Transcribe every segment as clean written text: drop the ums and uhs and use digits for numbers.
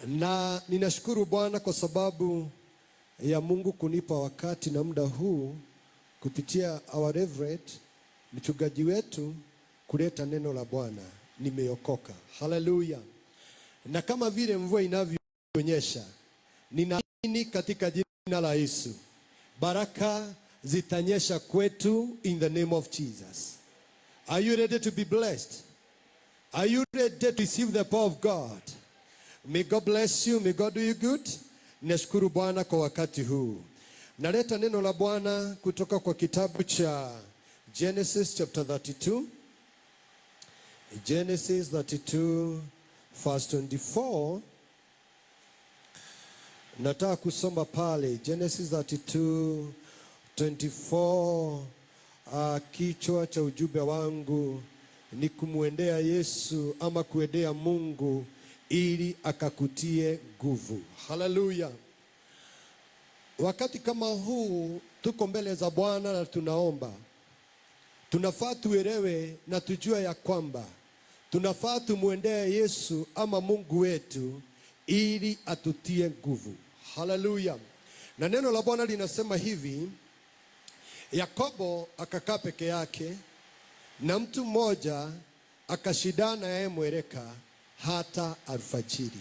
Na ninashukuru Bwana kwa sababu ya Mungu kunipa wakati na muda huu kupitia our reverend mchungaji wetu kuleta neno la Bwana. Nimeokoka. Haleluya. Na kama vile mvua inavyoonyesha, ninaamini katika jina la Yesu, baraka zitanyesha kwetu in the name of Jesus. Are you ready to be blessed? Are you ready to receive the power of God? May God bless you. May God do you good. Nashukuru Bwana kwa wakati huu. Naleta neno la Bwana kutoka kwa kitabu cha Genesis chapter 32. Genesis 32 verse 24. Nataka kusoma pale Genesis 32 24. Kichwa cha ujumbe wangu ni kumwendea Yesu ama kuendea Mungu ili akakutie nguvu. Haleluya. Wakati kama huu tuko mbele za Bwana na tunaomba, tunafaa tuelewe na tujue ya kwamba tunafaa tumwendee Yesu ama Mungu wetu ili atutie nguvu. Haleluya. Na neno la Bwana linasema hivi: Yakobo akakaa peke yake na mtu mmoja akashindana yeye mwereka hata alfajiri.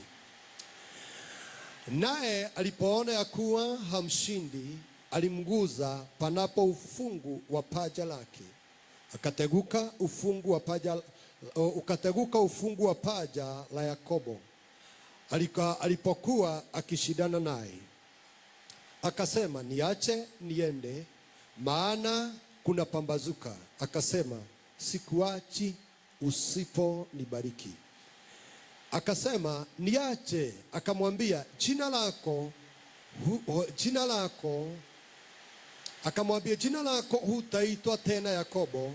Naye alipoona ya kuwa hamshindi, alimguza panapo ufungu wa paja lake. Ukateguka ufungu wa paja la Yakobo alipokuwa akishindana naye. Akasema, niache niende, maana kuna pambazuka. Akasema, sikuachi usiponibariki. Akasema, niache. Akamwambia, jina lako hutaitwa tena Yakobo,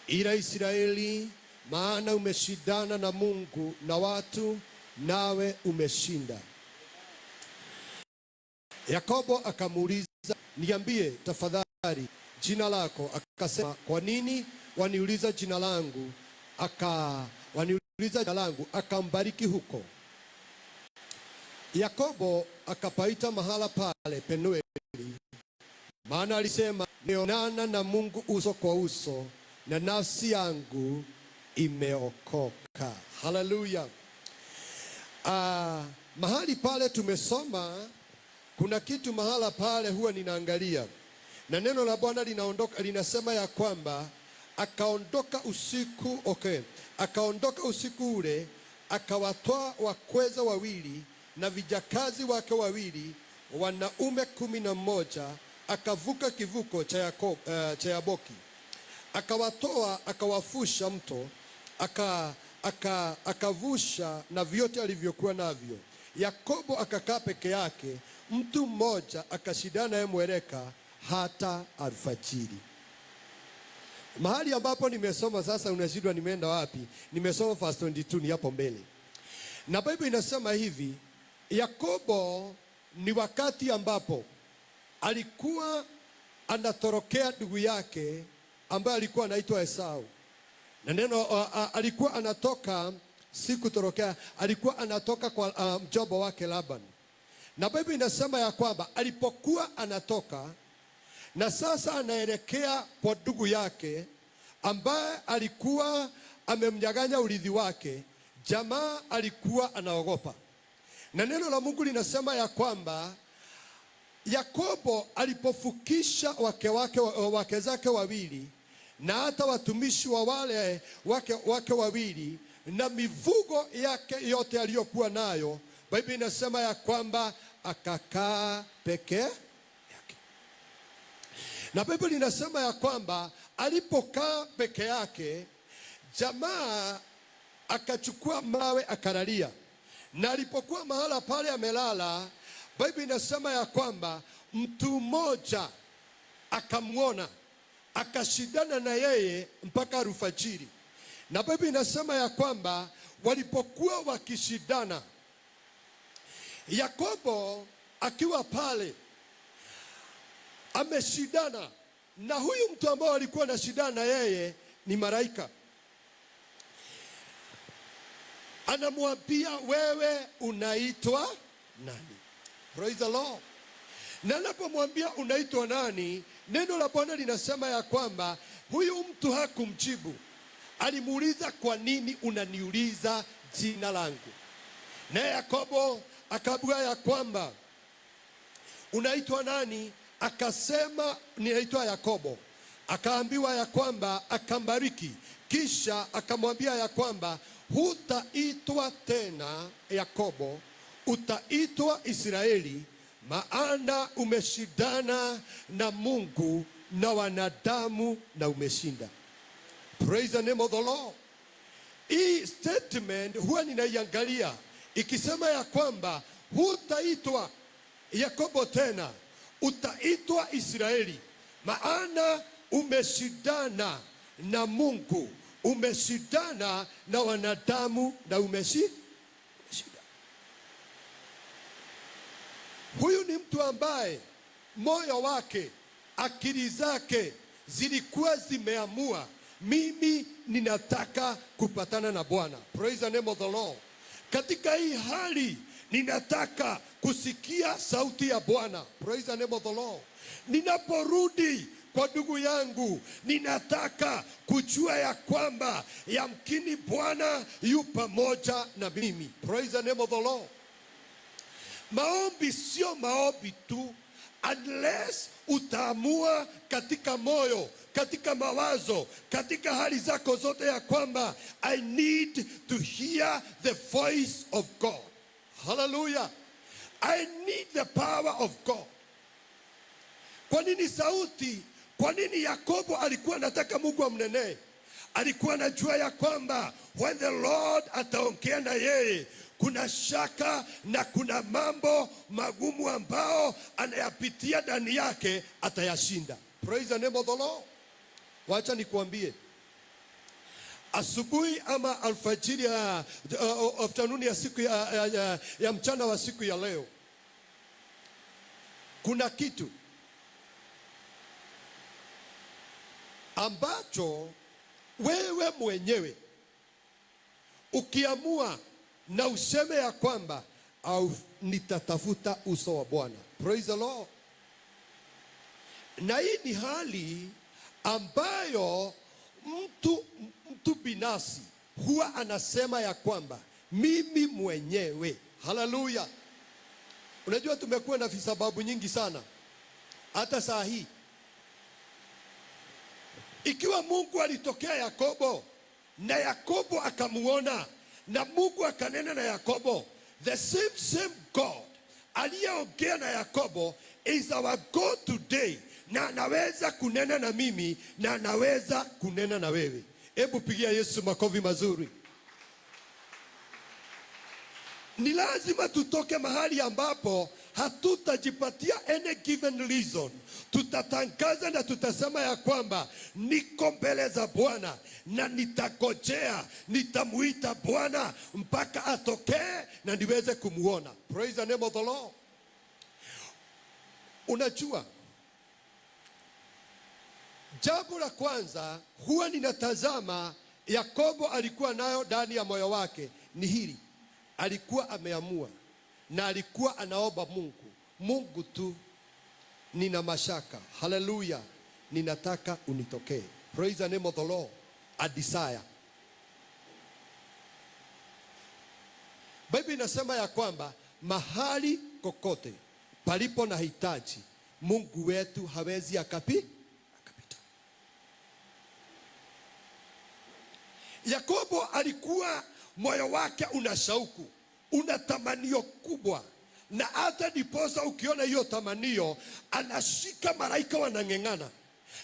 ila Israeli, maana umeshindana na Mungu na watu, nawe umeshinda. Yakobo akamuuliza, niambie tafadhali jina lako. Akasema, kwa nini waniuliza jina langu? Waniuliza jina langu. Akambariki huko. Yakobo akapaita mahala pale Penueli, maana alisema, nimeonana na Mungu uso kwa uso, na nafsi yangu imeokoka. Haleluya. Mahali pale tumesoma, kuna kitu mahala pale huwa ninaangalia, na neno la Bwana linasema ya kwamba akaondoka usiku ule, akawatoa wakweza wawili na vijakazi wake wawili, wanaume 11, akavuka kivuko cha Yaboki. Akawatoa, akawafusha mto, akavusha na vyote alivyokuwa navyo. Yakobo akakaa peke yake, mtu mmoja akashindana yeye mwereka hata alfajiri. Mahali ambapo nimesoma sasa unashindwa nimeenda wapi? Nimesoma verse 22, ni hapo mbele. Na Biblia inasema hivi, Yakobo ni wakati ambapo alikuwa anatorokea ndugu yake ambaye alikuwa anaitwa Esau. Na neno alikuwa anatoka, si kutorokea, alikuwa anatoka kwa mjomba wake Laban. Na Biblia inasema ya kwamba alipokuwa anatoka na sasa anaelekea kwa ndugu yake ambaye alikuwa amemnyaganya urithi wake, jamaa alikuwa anaogopa. Na neno la Mungu linasema ya kwamba Yakobo alipofukisha wake zake wawili na hata watumishi wa wale wake wawili na mifugo yake yote aliyokuwa nayo, Biblia inasema ya kwamba akakaa peke yake. Na Biblia inasema ya kwamba alipokaa peke yake, jamaa akachukua mawe akalalia. Na alipokuwa mahala pale amelala, Biblia inasema ya kwamba mtu mmoja akamwona, akashindana na yeye mpaka alfajiri. Na Biblia inasema ya kwamba walipokuwa wakishindana, Yakobo akiwa pale ameshindana na huyu mtu ambao alikuwa anashindana na yeye ni malaika. anamwambia wewe unaitwa nani? Praise the Lord. Na anapomwambia unaitwa nani, neno la Bwana linasema ya kwamba huyu mtu hakumjibu. Alimuuliza, kwa nini unaniuliza jina langu? Na Yakobo akaambiwa ya kwamba unaitwa nani? Akasema ninaitwa Yakobo. Akaambiwa ya kwamba, akambariki, kisha akamwambia ya kwamba hutaitwa tena Yakobo, utaitwa Israeli, maana umeshindana na Mungu na wanadamu na umeshinda. Praise the name of the Lord. Hii statement huwa ninaiangalia ikisema ya kwamba hutaitwa Yakobo tena, utaitwa Israeli, maana umeshindana na Mungu, umeshindana na wanadamu na umeshinda. Huyu ni mtu ambaye moyo wake, akili zake zilikuwa zimeamua, mimi ninataka kupatana na Bwana. Praise the name of the Lord. Katika hii hali ninataka kusikia sauti ya Bwana. Praise the name of the Lord. Ninaporudi kwa ndugu yangu, ninataka kujua ya kwamba yamkini Bwana yu pamoja na mimi. Praise the name of the Lord. Maombi sio maombi tu unless utaamua katika moyo, katika mawazo, katika hali zako zote ya kwamba I need to hear the voice of God. Hallelujah. I need the power of God. Kwa nini sauti? Kwa nini Yakobo alikuwa anataka Mungu amnenee? Alikuwa anajua ya kwamba when the Lord ataongea na yeye, kuna shaka na kuna mambo magumu ambao anayapitia ndani yake atayashinda. Praise the name of the Lord. Wacha nikuambie, asubuhi ama alfajiri ya afternoon ya siku ya mchana wa siku ya leo, kuna kitu ambacho wewe mwenyewe ukiamua na useme ya kwamba au nitatafuta uso wa Bwana. Praise the Lord. Na hii ni hali ambayo mtu binafsi huwa anasema ya kwamba mimi mwenyewe. Haleluya. Unajua tumekuwa na visababu nyingi sana. Hata saa hii, ikiwa Mungu alitokea Yakobo na Yakobo akamuona na Mungu akanena na Yakobo, the same God aliyeongea na Yakobo is our God today, na anaweza kunena na mimi na anaweza kunena na wewe. Hebu pigia Yesu makofi mazuri. Ni lazima tutoke mahali ambapo hatutajipatia any given reason. Tutatangaza na tutasema ya kwamba niko mbele za Bwana na nitagojea, nitamuita Bwana mpaka atokee na niweze kumuona. Praise the name of the Lord. Unajua, jambo la kwanza huwa ninatazama Yakobo alikuwa nayo ndani ya moyo wake ni hili. Alikuwa ameamua na alikuwa anaomba Mungu tu, nina mashaka. Hallelujah. Ninataka unitokee. Praise the name of the Lord. A desire. Biblia inasema ya kwamba mahali kokote palipo na hitaji, Mungu wetu hawezi akapita. Yakobo alikuwa moyo wake una shauku, una tamanio kubwa, na hata ndiposa ukiona hiyo tamanio anashika malaika wanang'eng'ana,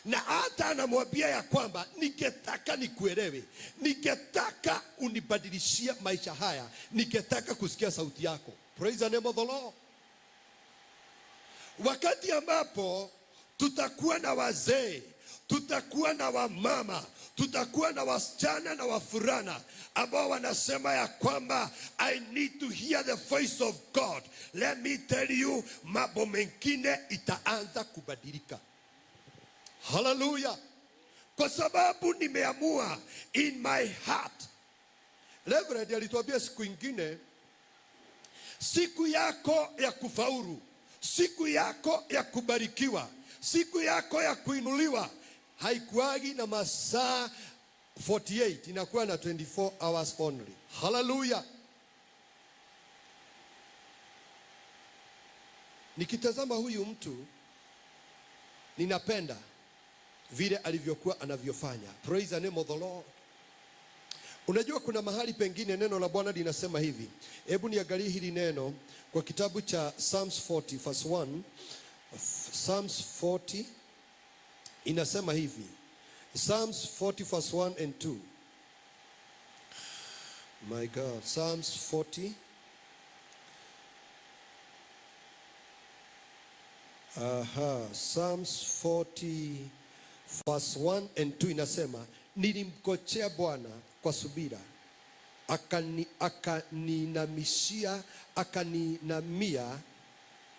na hata anamwambia ya kwamba ningetaka nikuelewe, ningetaka unibadilishie maisha haya, ningetaka kusikia sauti yako. Praise the name of the Lord. Wakati ambapo tutakuwa na wazee, tutakuwa na wamama, tutakuwa na wasichana na wafurana ambao wanasema ya kwamba I need to hear the voice of God, let me tell you, mambo mengine itaanza kubadilika. Hallelujah. Kwa sababu nimeamua in my heart Reverend alituambia siku ingine, siku yako ya kufaulu, siku yako ya kubarikiwa, siku yako ya kuinuliwa haikuagi na masaa 48, inakuwa na 24 hours only. Hallelujah. Nikitazama huyu mtu ninapenda vile alivyokuwa anavyofanya. Praise the name of the Lord. Unajua kuna mahali pengine neno la Bwana linasema hivi. Hebu niangalie hili neno kwa kitabu cha Psalms 40 verse 1. Psalms 40 inasema hivi. Psalms 40 verse 1 and 2. My God, Psalms 40 Psalms 40 verse 1 and 2 inasema, nilimngojea Bwana kwa subira, akaninamia,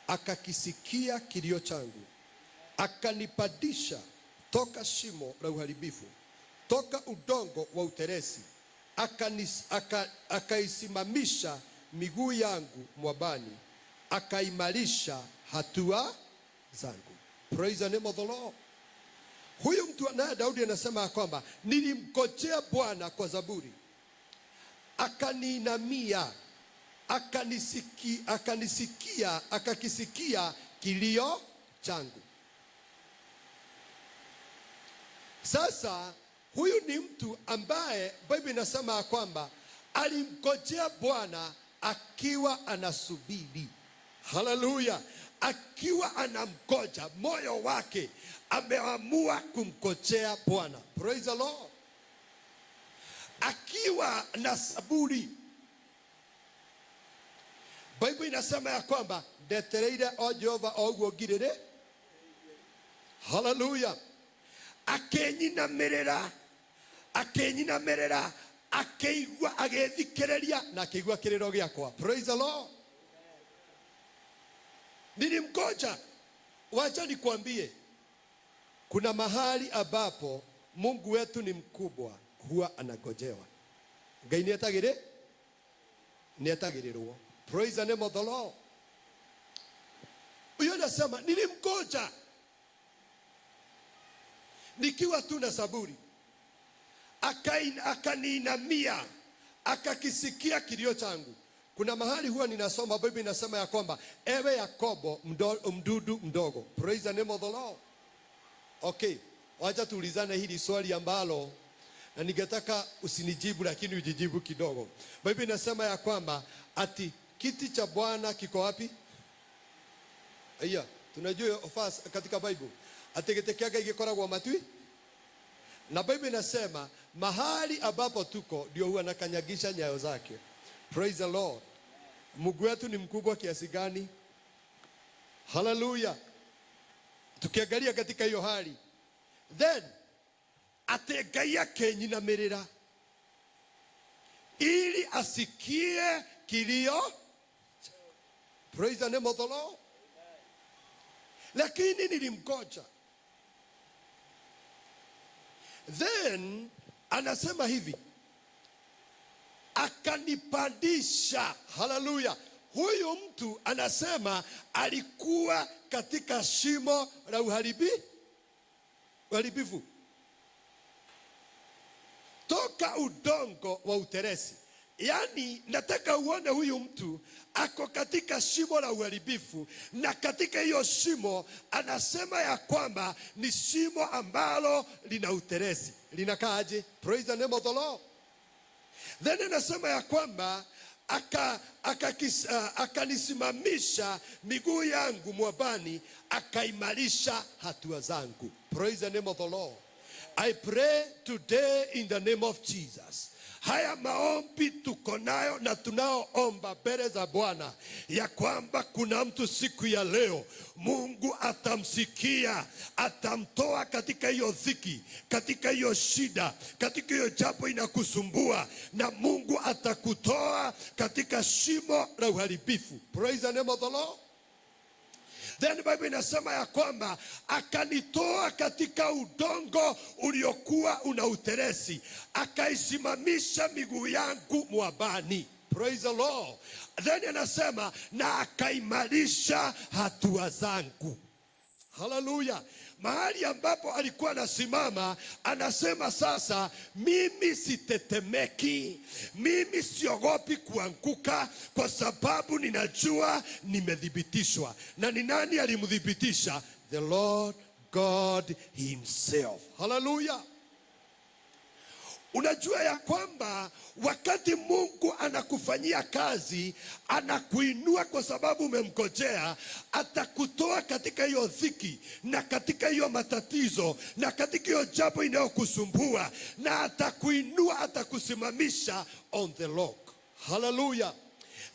akakisikia kilio changu, akanipandisha toka shimo la uharibifu, toka udongo wa uteresi, akaisimamisha miguu yangu mwabani, akaimarisha hatua zangu. Praise the name of the Lord. Huyu mtu naye Daudi anasema kwamba nilimngojea Bwana kwa zaburi, akaninamia, akakisikia kilio changu. Sasa huyu ni mtu ambaye Biblia inasema kwamba alimngojea Bwana akiwa anasubiri. Hallelujah. Akiwa anamgoja, moyo wake ameamua kumgojea Bwana. Praise the Lord. Akiwa na saburi. Biblia inasema ya kwamba ndetereire o Jehova o uguo ngirire. Hallelujah. Akenyinamirira, akeigua, agethikiriria na akeigua kiriro giakwa. Praise the Lord. Nilimgoja. Wacha nikwambie, kuna mahali ambapo Mungu wetu ni mkubwa, huwa anagojewa. Ngai nietagirirwo. Praise the name of the Lord. Huyo anasema nilimgoja nikiwa tu na saburi, akaninamia, akakisikia kilio changu. Kuna mahali huwa ninasoma Biblia inasema ya kwamba ewe Yakobo mdudu mdogo. Praise the name of the Lord. Okay, wacha tuulizane hili swali ambalo na ningetaka usinijibu lakini ujijibu kidogo. Biblia inasema ya kwamba ati kiti cha Bwana kiko wapi? Aya, tunajua ofas katika Bible. Ati kiti kyake gikoragwo matui. Na Biblia inasema mahali ambapo tuko ndio huwa anakanyagisha nyayo zake. Praise the Lord. Mungu wetu ni mkubwa kiasi gani? Hallelujah. Tukiangalia katika hiyo hali, then ategaya kenyinamirira ili asikie kilio. Praise the name of the Lord. Lakini nilimgoja. Then anasema hivi, akanipandisha. Hallelujah. Huyu mtu anasema alikuwa katika shimo la uharibifu, toka udongo wa uteresi. Yani nataka uone huyu mtu ako katika shimo la uharibifu, na katika hiyo shimo anasema ya kwamba ni shimo ambalo lina uteresi. Linakaaje? Praise the name of the Lord. Then anasema ya kwamba akanisimamisha miguu yangu mwabani, akaimarisha hatua zangu. Praise the name of the Lord. I pray today in the name of Jesus. Haya maombi tuko nayo na tunaoomba mbele za Bwana ya kwamba kuna mtu siku ya leo Mungu atamsikia, atamtoa katika hiyo dhiki, katika hiyo shida, katika hiyo jambo inakusumbua, na Mungu atakutoa katika shimo la uharibifu. Praise the name of the Lord. Then Bible inasema ya kwamba akanitoa katika udongo uliokuwa una uteresi, akaisimamisha miguu yangu mwabani. Praise the Lord. Then anasema na akaimarisha hatua zangu. Hallelujah. Mahali ambapo alikuwa anasimama, anasema sasa, mimi sitetemeki, mimi siogopi kuanguka, kwa sababu ninajua nimethibitishwa. Na ni nani alimthibitisha? The Lord God himself. Hallelujah. Unajua ya kwamba wakati Mungu anakufanyia kazi, anakuinua kwa sababu umemngojea, atakutoa katika hiyo dhiki na katika hiyo matatizo na katika hiyo jambo inayokusumbua, na atakuinua, atakusimamisha on the rock. Hallelujah.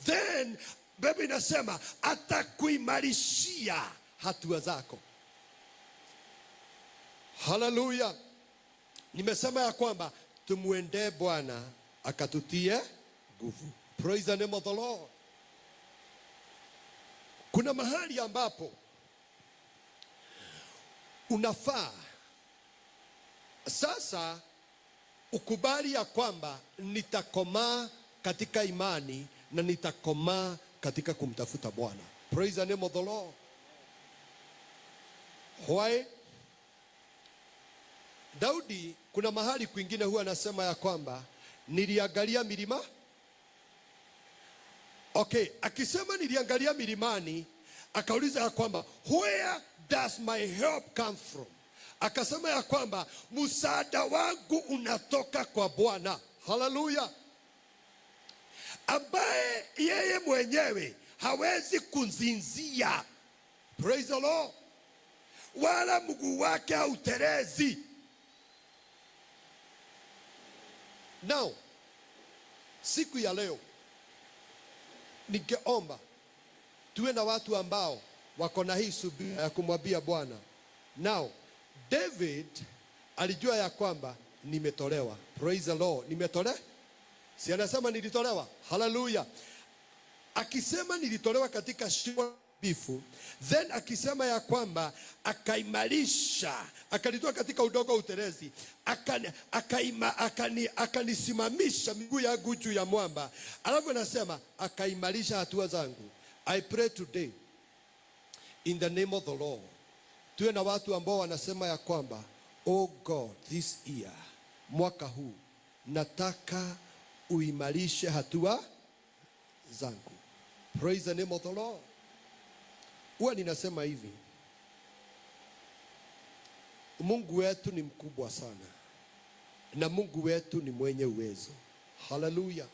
Then Biblia inasema atakuimarishia hatua zako. Hallelujah. Nimesema ya kwamba tumuende Bwana akatutie nguvu. Praise the name of the Lord. Kuna mahali ambapo unafaa sasa ukubali ya kwamba nitakomaa katika imani na nitakomaa katika kumtafuta Bwana. Praise the name of the Lord. Why? Daudi kuna mahali kwingine huwa anasema ya kwamba niliangalia milima. Okay, akisema niliangalia milimani, akauliza ya kwamba where does my help come from? Akasema ya kwamba msaada wangu unatoka kwa Bwana. Hallelujah. Ambaye yeye mwenyewe hawezi kunzinzia. Praise the Lord. Wala mguu wake hautelezi. Now, siku ya leo ningeomba tuwe na watu ambao wako na hii subira ya kumwambia Bwana. Now, David alijua ya kwamba nimetolewa. Praise the Lord. Nimetolewa? Si anasema nilitolewa? Hallelujah. Akisema nilitolewa katika shimo bifu, then akisema ya kwamba akaimarisha, akanitoa katika udongo utelezi, akanisimamisha miguu yangu juu ya mwamba, alafu anasema akaimarisha hatua zangu. I pray today in the name of the Lord, tuwe na watu ambao wanasema ya kwamba oh God, this year, mwaka huu nataka uimarishe hatua zangu. Praise the name of the Lord. Huwa ninasema hivi, Mungu wetu ni mkubwa sana na Mungu wetu ni mwenye uwezo. Hallelujah.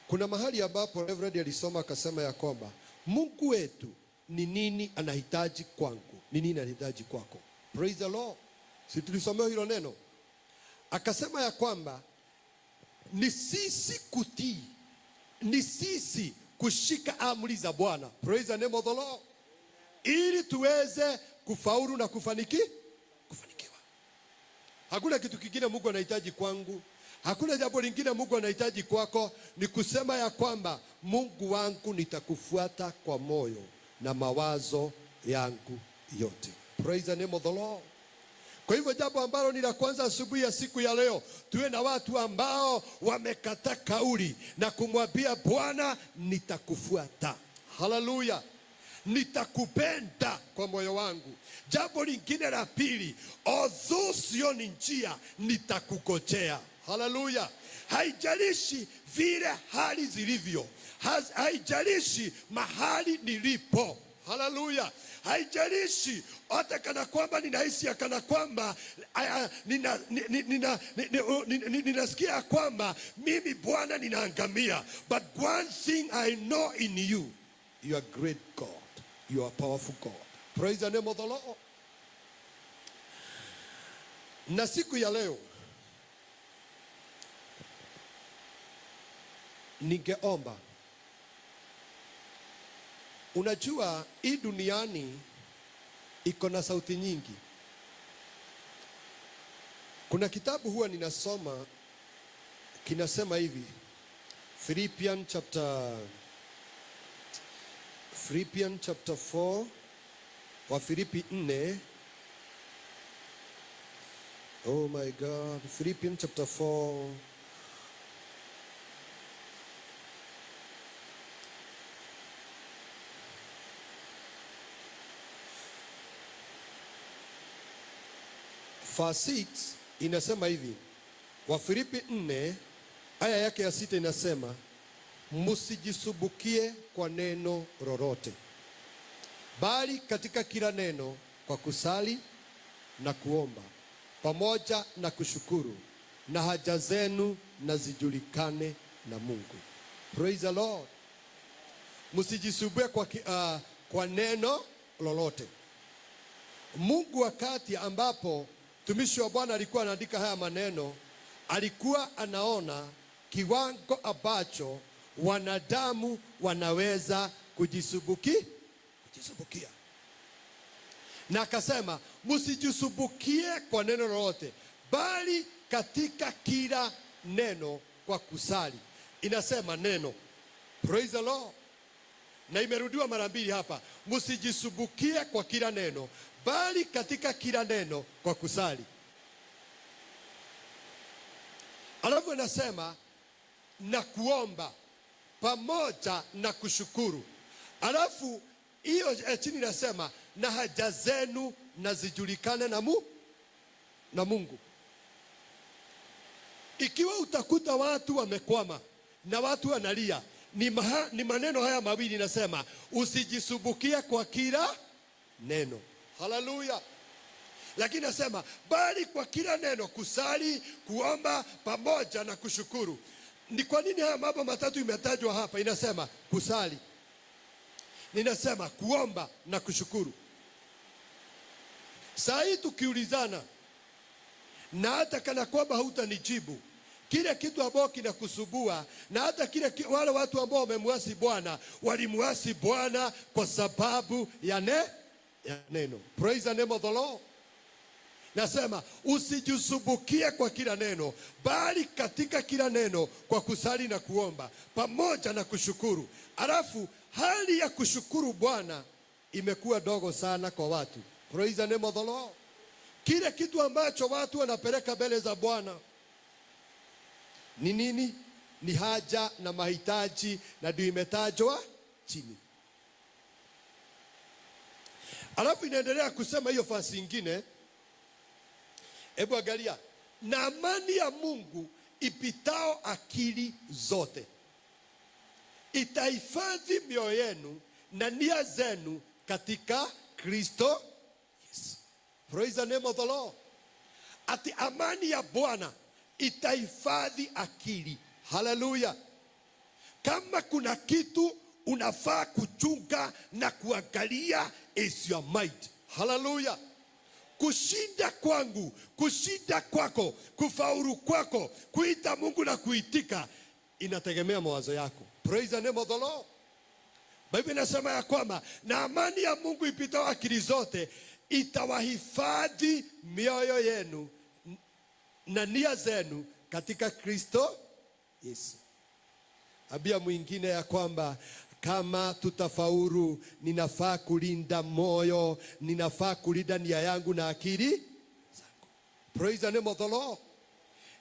Kuna mahali ambapo Reverend alisoma akasema ya kwamba Mungu wetu ni nini anahitaji kwangu, ni nini anahitaji kwako. Praise the Lord. Si tulisomea hilo neno? Akasema ya kwamba ni sisi kutii, ni sisi kushika amri za Bwana. Praise the name of the Lord. Ili tuweze kufaulu na kufanikiwa. Hakuna kitu kingine Mungu anahitaji kwangu. Hakuna jambo lingine Mungu anahitaji kwako. Ni kusema ya kwamba Mungu wangu nitakufuata kwa moyo na mawazo yangu yote. Praise the name of the Lord. Kwa hivyo jambo ambalo ni la kwanza asubuhi ya siku ya leo, tuwe na watu ambao wamekata kauli na kumwambia Bwana nitakufuata. Hallelujah. Nitakupenda kwa moyo wangu. Jambo lingine la pili, although sio ni njia, nitakungojea. Hallelujah. Haijalishi vile hali zilivyo, haijalishi mahali nilipo. Hallelujah. Haijalishi hata kana kwamba ninahisi ya kana kwamba ninasikia kwamba mimi Bwana ninaangamia, but one thing I know in you, you are great God, you are powerful God. Praise the name of the Lord. Na siku ya leo ningeomba, unajua hii duniani iko na sauti nyingi. Kuna kitabu huwa ninasoma kinasema hivi, Philippians chapter 4, wa Filipi 4. Oh my God, Philippians chapter 4. Verse 6 inasema hivi. Wa Filipi 4 aya yake ya 6 inasema, msijisubukie kwa neno lolote, bali katika kila neno kwa kusali na kuomba pamoja na kushukuru, na haja zenu na zijulikane na Mungu. Praise the Lord. Msijisubukie kwa neno lolote. Mungu, wakati ambapo mtumishi wa Bwana alikuwa anaandika haya maneno, alikuwa anaona kiwango ambacho wanadamu wanaweza kujisubukia, na akasema msijisubukie kwa neno lolote, bali katika kila neno kwa kusali. Inasema neno. Praise the Lord. Na imerudiwa mara mbili hapa, msijisubukie kwa kila neno, bali katika kila neno kwa kusali. Alafu inasema na kuomba pamoja na kushukuru. Alafu hiyo chini inasema na haja zenu na zijulikane na Mungu. Ikiwa utakuta watu wamekwama na watu wanalia, ni maneno haya mawili inasema, usijisubukie kwa kila neno. Haleluya. Lakini nasema bali kwa kila neno kusali, kuomba pamoja na kushukuru. Ni kwa nini haya mambo matatu imetajwa hapa? Inasema kusali, ninasema kuomba na kushukuru. Saa hii tukiulizana, na hata kana kwamba hautanijibu kile kitu ambao kinakusubua, na hata wale watu ambao wamemwasi Bwana, walimwasi Bwana kwa sababu ya neno. Praise the name of the Lord. Nasema usijisubukie kwa kila neno, bali katika kila neno kwa kusali na kuomba pamoja na kushukuru. Alafu hali ya kushukuru Bwana imekuwa dogo sana kwa watu. Praise the name of the Lord. Kile kitu ambacho watu wanapeleka mbele za Bwana ni nini? Ni haja na mahitaji, na ndio imetajwa chini. Alafu inaendelea kusema hiyo fasi nyingine. Hebu angalia, na amani ya Mungu ipitao akili zote itahifadhi mioyo yenu na nia zenu katika Kristo Yesu. Praise the name of the Lord. Ati amani ya Bwana itahifadhi akili. Haleluya. Kama kuna kitu unafaa kuchunga na kuangalia, is your mind. Haleluya. Kushinda kwangu, kushinda kwako, kufaulu kwako, kuita Mungu na kuitika, inategemea mawazo yako. Praise the name of the Lord. Biblia inasema ya kwamba na amani ya Mungu ipitao akili zote itawahifadhi mioyo yenu na nia zenu katika Kristo Yesu. Abia mwingine ya kwamba kama tutafaulu, ninafaa kulinda moyo, ninafaa kulinda nia yangu na akili zangu. Praise the name of the Lord.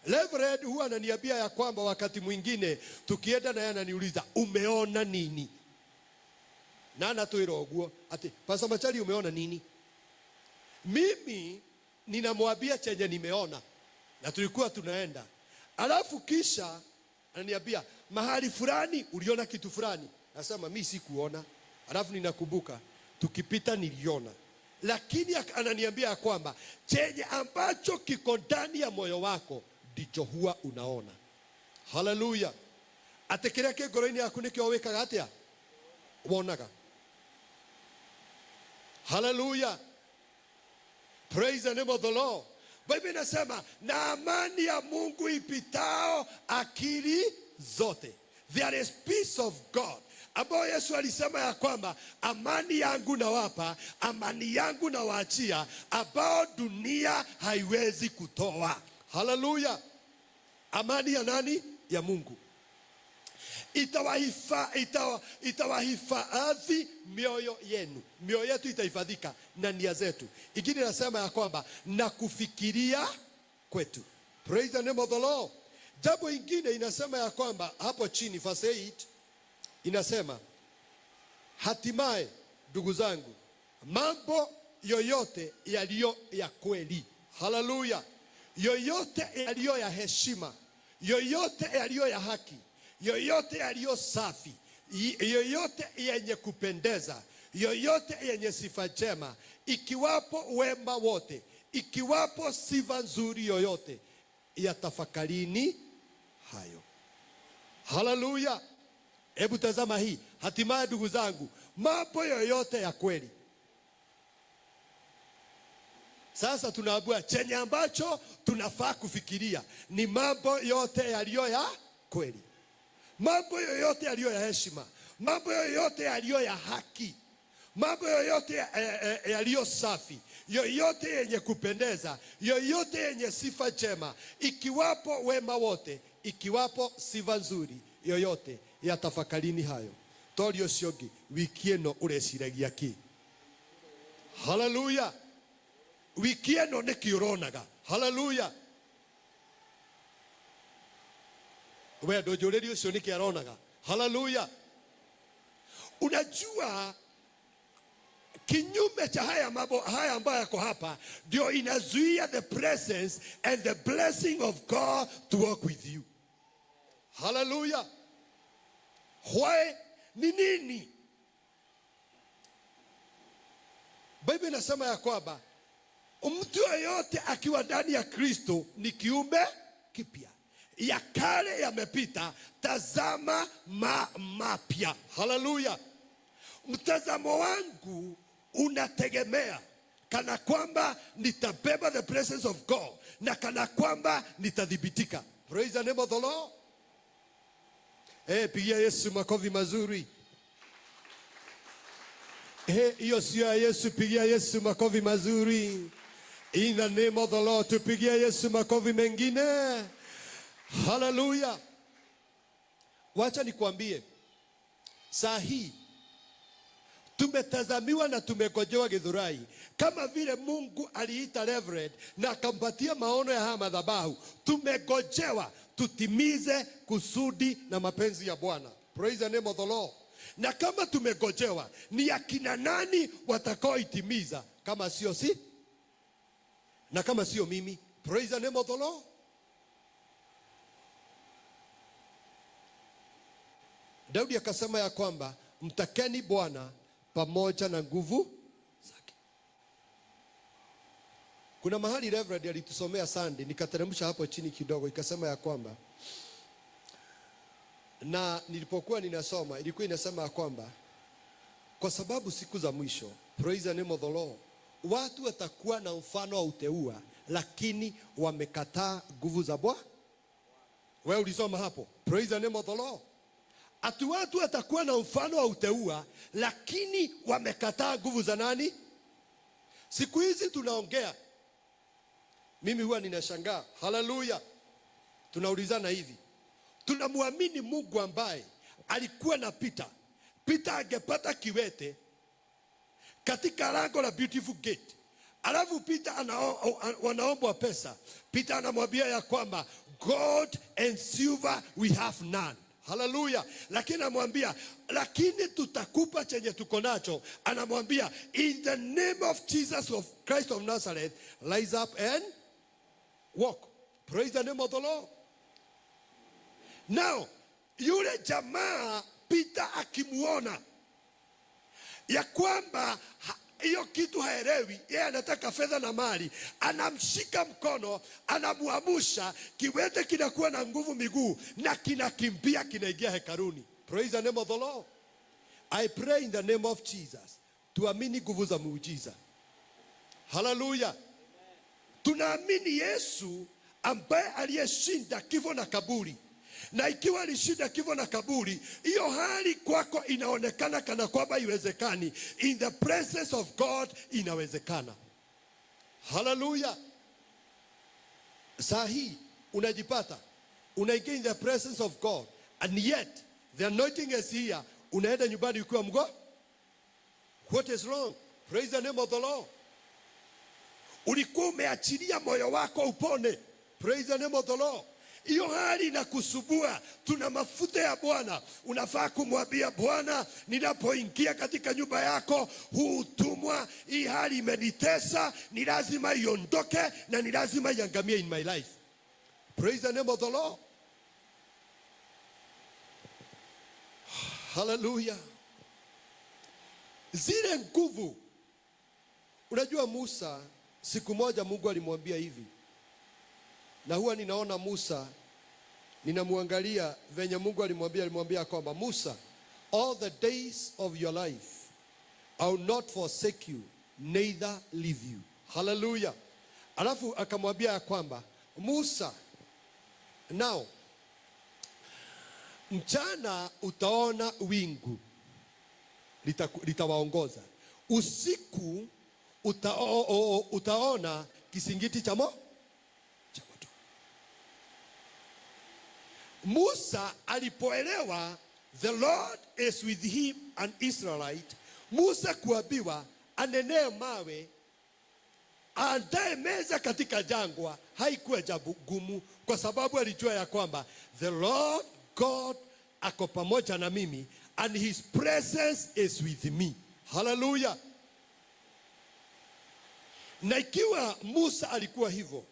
Reverend huwa ananiambia ya kwamba wakati mwingine tukienda na yeye ananiuliza umeona nini? Nana tuiroguo ati Pastor Machari umeona nini? Mimi ninamwambia chenye nimeona, na tulikuwa tunaenda. Alafu kisha ananiambia mahali fulani uliona kitu fulani. Nasema mimi sikuona. Alafu ninakumbuka tukipita niliona. Lakini ananiambia kwamba chenye ambacho kiko ndani ya moyo wako ndicho huwa unaona. Hallelujah. Atekera ke ngoro-ini yaku nikio wikaga atia? Wonaga. Hallelujah. Praise the name of the Lord. Biblia inasema na amani ya Mungu ipitao akili zote. There is peace of God. Ambayo Yesu alisema ya kwamba amani yangu nawapa, amani yangu nawaachia, ambao dunia haiwezi kutoa. Hallelujah. Amani ya nani? Ya Mungu. itawahifadhi mioyo yenu. Mioyo yetu itahifadhika na nia zetu. Ingine inasema ya kwamba na kufikiria kwetu. Praise the name of the Lord. Jambo ingine inasema ya kwamba hapo chini verse 8 inasema hatimaye ndugu zangu, mambo yoyote yaliyo ya kweli, haleluya, yoyote yaliyo ya heshima, yoyote yaliyo ya haki, yoyote yaliyo safi, yoyote yenye kupendeza, yoyote yenye sifa njema, ikiwapo wema wote, ikiwapo sifa nzuri yoyote, yatafakarini hayo. Haleluya. Hebu tazama hii, hatimaye ndugu zangu, mambo yoyote ya kweli. Sasa tunaambiwa chenye ambacho tunafaa kufikiria ni mambo yote yaliyo ya kweli, mambo yoyote yaliyo ya heshima, mambo yoyote yaliyo ya haki, mambo yoyote yaliyo safi, yoyote yenye kupendeza, yoyote yenye sifa njema, ikiwapo wema wote, ikiwapo sifa nzuri yoyote, yatafakarini hayo. Torio ciongi wiki ino ureciragia ki? Haleluya. Wiki ino niki uronaga? Haleluya. We ndunjuriri ucio niki aronaga? Haleluya. Unajua kinyume cha haya mambo haya ambayo yako hapa ndio inazuia the presence and the blessing of God to work with you. Hallelujah. Why? Ni nini? Biblia inasema ya kwamba mtu yeyote akiwa ndani ya Kristo ni kiumbe kipya, ya kale yamepita, tazama mapya. Hallelujah. Mtazamo wangu unategemea kana kwamba nitabeba the presence of God na kana kwamba nitadhibitika. Praise the name of the Lord. Pigia Yesu makofi mazuri. Hiyo sio ya Yesu, pigia Yesu makofi mazuri. In the name of the Lord, tupigia Yesu makofi mengine. Hallelujah. Wacha nikwambie, saa hii tumetazamiwa na tumegojewa Githurai. Kama vile Mungu aliita Reverend na akampatia maono ya haya madhabahu, tumegojewa tutimize kusudi na mapenzi ya Bwana. Praise the name of the Lord. Na kama tumegojewa, ni akina nani watakaoitimiza kama sio si? Na kama sio mimi? Praise the name of the Lord. Daudi akasema ya kwamba mtakeni Bwana pamoja na nguvu zake. Kuna mahali Reverend alitusomea Sunday, nikateremsha hapo chini kidogo, ikasema ya kwamba, na nilipokuwa ninasoma ilikuwa inasema ya kwamba kwa sababu siku za mwisho, praise the name of the Lord, watu watakuwa na mfano wa uteua lakini wamekataa nguvu za Bwana. Wewe ulisoma hapo, praise the name of the Lord. Ati watu watakuwa na mfano wa uteua lakini wamekataa nguvu za nani? Siku hizi tunaongea, mimi huwa ninashangaa. Haleluya. Tunaulizana hivi, tunamwamini Mungu ambaye alikuwa na Peter angepata kiwete katika lango la Beautiful Gate, alafu Peter wanaombwa pesa. Peter anamwambia ya kwamba gold and silver we have none. Hallelujah. Lakini anamwambia, lakini tutakupa chenye tuko nacho. Anamwambia, in the name of Jesus of Christ of Nazareth, rise up and walk. Praise the name of the Lord. Now, yule jamaa Peter akimuona ya kwamba hiyo kitu haelewi, yeye anataka fedha na mali, anamshika mkono, anamuamusha, kiwete kinakuwa na nguvu miguu na kinakimbia, kinaingia hekaruni. Praise the name of the Lord. I pray in the name of Jesus, tuamini nguvu za muujiza. Hallelujah. Tunaamini Yesu ambaye aliyeshinda kifo na kaburi. Na ikiwa alishinda kifo na kaburi, hiyo hali kwako inaonekana kana kwamba iwezekani, in the presence of God inawezekana. Hallelujah. Saa hii unajipata unaingia in the presence of God, and yet The anointing is here. Unaenda nyumbani ukiwa mgo. What is wrong? Praise the name of the Lord. Ulikuwa umeachilia moyo wako upone. Praise the name of the Lord. Hiyo hali inakusubua, tuna mafuta ya Bwana. Unafaa kumwambia Bwana, ninapoingia katika nyumba yako, huu utumwa, hii hali imenitesa, ni lazima iondoke na ni lazima iangamie in my life. Praise the name of the Lord. Hallelujah. Zile nguvu. Unajua Musa, siku moja Mungu alimwambia hivi. Na huwa ninaona Musa, ninamuangalia venye Mungu alimwambia kwamba Musa, all the days of your life I will not forsake you, neither leave you. Hallelujah. Alafu akamwambia kwamba Musa, now mchana utaona wingu litawaongoza, usiku utaona kisingiti cha moto. Musa alipoelewa the Lord is with him, an Israelite, Musa kuambiwa anenee mawe aandae meza katika jangwa haikuwa jambo gumu, kwa sababu alijua ya kwamba the Lord God ako pamoja na mimi and his presence is with me. Hallelujah. Na ikiwa Musa alikuwa hivyo,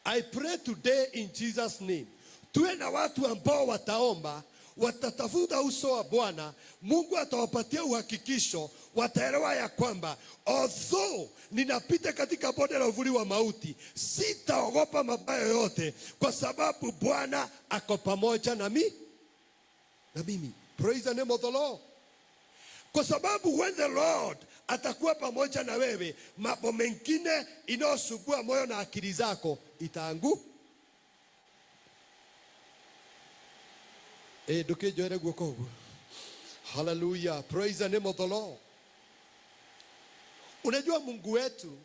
I pray today in Jesus name, tuwe na watu ambao wataomba, watatafuta uso wa Bwana. Mungu atawapatia uhakikisho, wataelewa ya kwamba although ninapita katika bonde la uvuli wa mauti, sitaogopa mabaya yote, kwa sababu Bwana ako pamoja na mimi. Praise the name of the Lord. Kwa sababu when the Lord atakuwa pamoja na wewe, mambo mengine inayosubua moyo na akili zako itaanguka. Hallelujah. Praise the name of the Lord. Unajua Mungu wetu,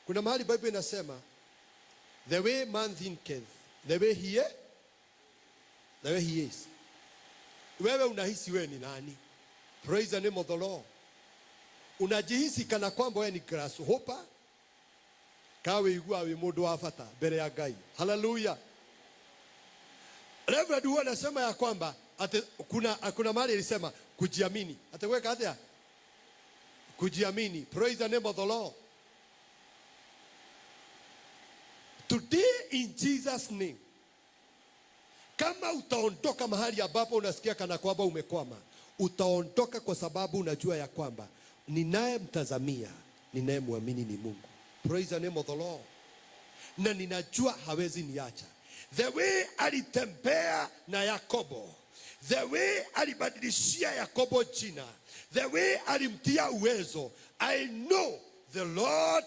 kuna mahali Bible inasema the way man thinketh, the way he is. Wewe unahisi wewe ni nani? Praise the name of the Lord. Unajihisi kana kwamba wewe ni grasshopper, kawe igua we mundu wa bata mbere ya Ngai. Hallelujah. Reverend huwa anasema ya kwamba kuna mahali alisema kujiamini. Atakweka hata kujiamini. Praise the name of the Lord. Today in Jesus name, kama utaondoka mahali ambapo unasikia kana kwamba umekwama, utaondoka kwa sababu unajua ya kwamba ninayemtazamia, ninayemwamini ni Mungu. Praise the name of the Lord. Na ninajua hawezi niacha. The way alitembea na Yakobo, the way alibadilishia Yakobo jina, the way alimtia uwezo, I know the Lord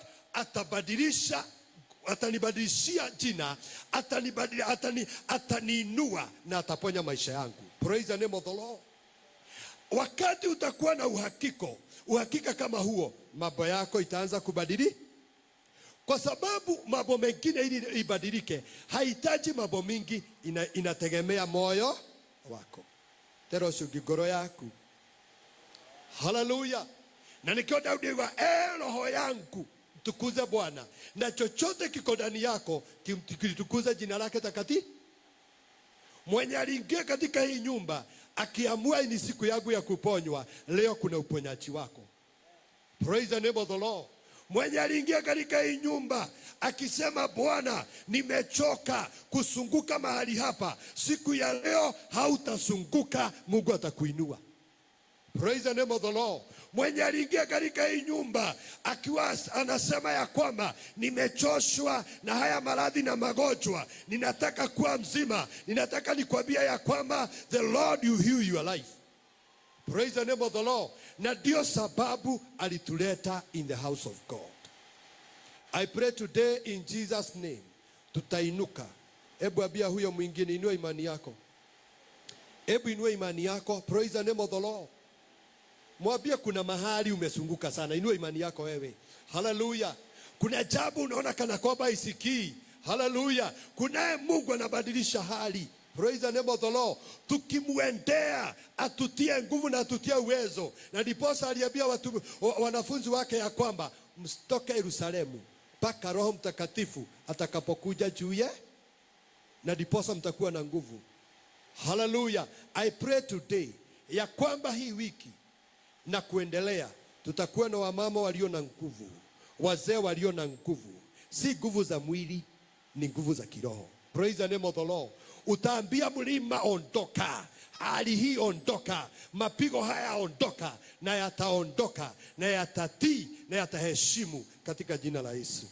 atanibadilishia jina, ataniinua na ataponya maisha yangu. Praise the name of the Lord. Wakati utakuwa na uhakika kama huo, mambo yako itaanza kubadilika. Kwa sababu mambo mengine ili ibadilike, haitaji mambo mingi, inategemea moyo wako. Tero shugigoro yaku. Hallelujah. Na nikiwa Daudi wa roho yangu mtukuze Bwana, na chochote kiko ndani yako kilitukuze jina lake takatifu. Mwenye aliingia katika hii nyumba akiamua ni siku yangu ya kuponywa, leo kuna uponyaji wako. Praise the name of the Lord. Mwenye aliingia katika hii nyumba akisema Bwana, nimechoka kusunguka mahali hapa, siku ya leo hautasunguka, Mungu atakuinua. Praise the name of the Lord. Mwenye aliingia katika hii nyumba akiwa anasema ya kwamba nimechoshwa na haya maradhi na magonjwa, ninataka kuwa mzima, ninataka nikwambia ya kwamba the Lord will heal your life. Praise the name of the Lord. Na ndio sababu alituleta in the house of God. I pray today in Jesus name, tutainuka. Ebu abia huyo mwingine, inua imani yako. Ebu inua imani yako. Praise the name of the Lord. Mwambie kuna mahali umesunguka sana, inua imani yako wewe. Hallelujah. Kuna jambo unaona kana kwamba isikii. Hallelujah. Kunaye Mungu anabadilisha hali. Praise the name of the Lord. Tukimwendea atutie nguvu na atutie uwezo. Na ndiposa aliambia wanafunzi wake ya kwamba msitoke Yerusalemu mpaka Roho Mtakatifu atakapokuja juu yenu, na ndiposa mtakuwa na nguvu. Hallelujah. I pray today ya kwamba hii wiki na kuendelea tutakuwa na wamama walio na nguvu, wazee walio na nguvu. Si nguvu za mwili, ni nguvu za kiroho. Praise the name of the Lord. Utaambia mlima ondoka, hali hii ondoka, mapigo haya ondoka, na yataondoka, na yatatii, na yataheshimu katika jina la Yesu.